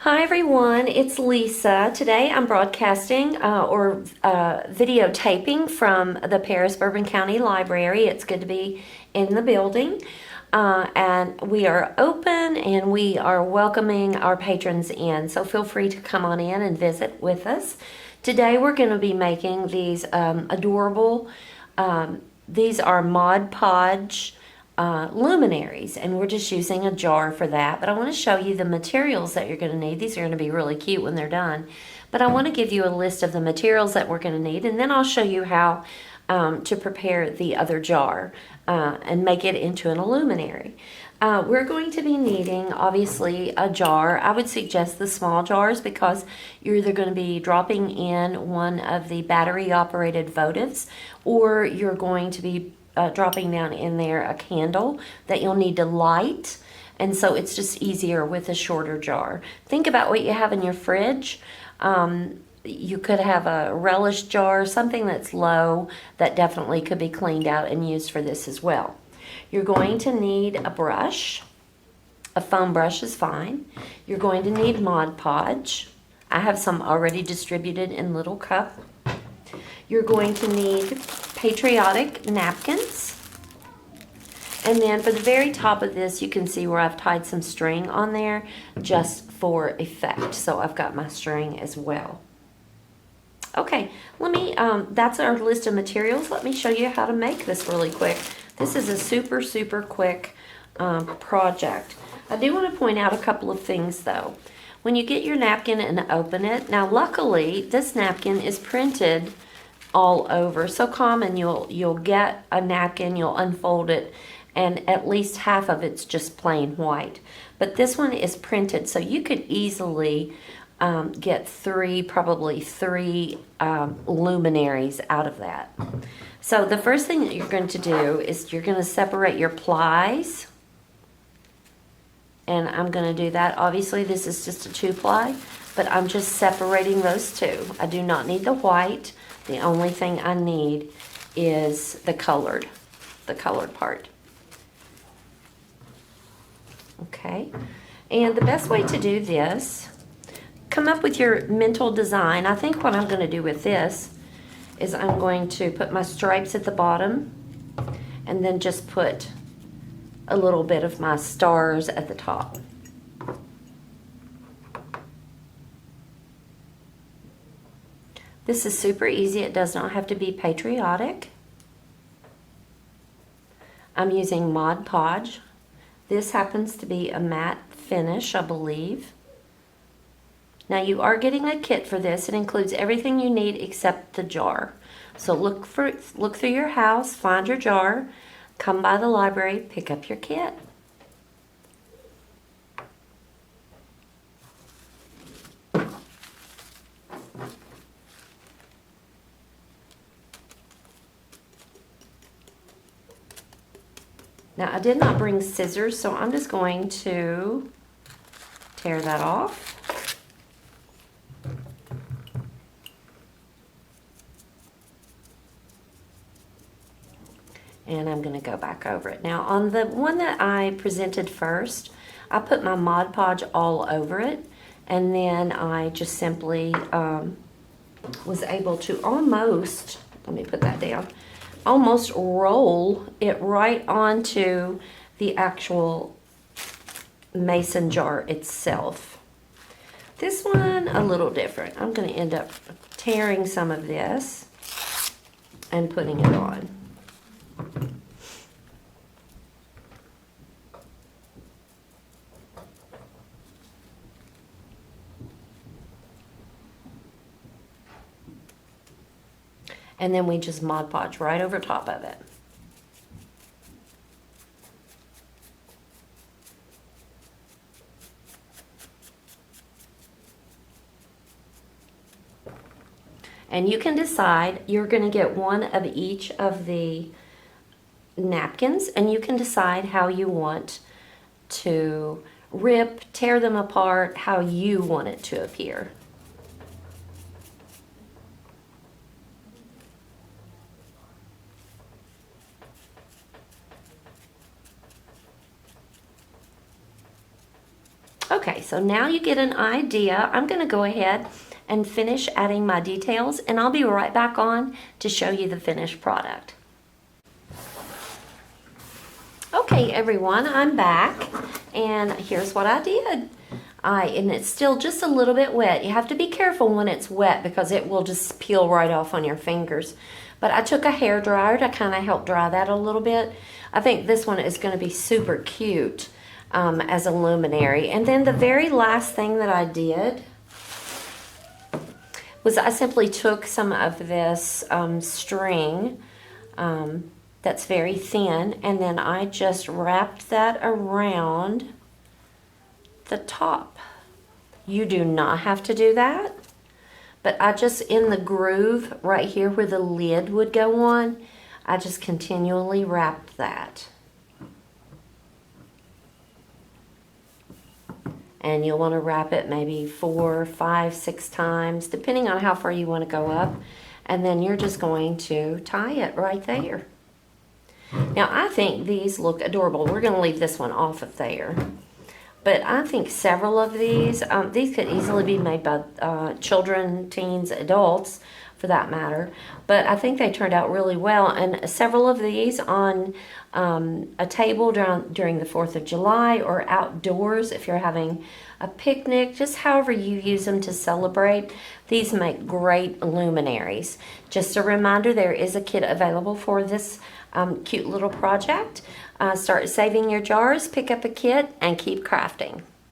Hi everyone, it's Lisa. Today I'm broadcasting or videotaping from the Paris Bourbon County Library. It's good to be in the building. And we are open and we are welcoming our patrons in. So feel free to come on in and visit with us. Today we're going to be making these adorable, these are Mod Podge luminaries, and we're just using a jar for that. But I want to show you the materials that you're going to need. These are going to be really cute when they're done. But I want to give you a list of the materials that we're going to need, and then I'll show you how to prepare the other jar and make it into an illuminary. We're going to be needing, obviously, a jar. I would suggest the small jars because you're either going to be dropping in one of the battery-operated votives, or you're going to be dropping down in there a candle that you'll need to light, and so it's just easier with a shorter jar. Think about what you have in your fridge. You could have a relish jar, something that's low that definitely could be cleaned out and used for this as well. You're going to need a brush. A foam brush is fine. You're going to need Mod Podge. I have some already distributed in little cup. You're going to need Patriotic napkins. And then for the very top of this, you can see where I've tied some string on there just for effect. So I've got my string as well. Okay, let me, that's our list of materials. Let me show you how to make this really quick. This is a super quick project. I do want to point out a couple of things though. When you get your napkin and open it, now luckily this napkin is printed all over. So common, you'll get a napkin, you'll unfold it, and at least half of it's just plain white. But this one is printed, so you could easily get probably three luminaries out of that. So the first thing that you're going to do is you're going to separate your plies. And I'm going to do that. Obviously, this is just a 2-ply, but I'm just separating those two. I do not need the white. The only thing I need is the colored part. Okay, and the best way to do this, come up with your mental design. I think what I'm going to do with this is I'm going to put my stripes at the bottom and then just put a little bit of my stars at the top. This is super easy. It does not have to be patriotic. I'm using Mod Podge. This happens to be a matte finish, I believe. Now you are getting a kit for this. It includes everything you need except the jar. So look through your house, find your jar, come by the library, pick up your kit. Now I did not bring scissors, so I'm just going to tear that off. And I'm going to go back over it. Now on the one that I presented first, I put my Mod Podge all over it, and then I just simply was able to almost, let me put that down, almost roll it right onto the actual mason jar itself. This one, a little different. I'm going to end up tearing some of this and putting it on. And then we just Mod Podge right over top of it. And you can decide, you're going to get one of each of the napkins, and you can decide how you want to tear them apart, how you want it to appear. Okay, so now you get an idea. I'm going to go ahead and finish adding my details, and I'll be right back on to show you the finished product. Okay, everyone, I'm back, and here's what I did. And it's still just a little bit wet. You have to be careful when it's wet because it will just peel right off on your fingers. But I took a hair dryer to kind of help dry that a little bit. I think this one is going to be super cute as a luminary. And then the very last thing that I did was I simply took some of this string that's very thin, and then I just wrapped that around the top. You do not have to do that, but I just, in the groove right here where the lid would go on, I just continually wrapped that. And you'll want to wrap it maybe 4, 5, 6 times, depending on how far you want to go up. And then you're just going to tie it right there. Now, I think these look adorable. We're going to leave this one off of there. But I think several of these could easily be made by children, teens, adults, for that matter. But I think they turned out really well. And several of these on a table during the 4th of July or outdoors if you're having a picnic, just however you use them to celebrate. These make great luminaries. Just a reminder, there is a kit available for this cute little project. Start saving your jars, pick up a kit, and keep crafting.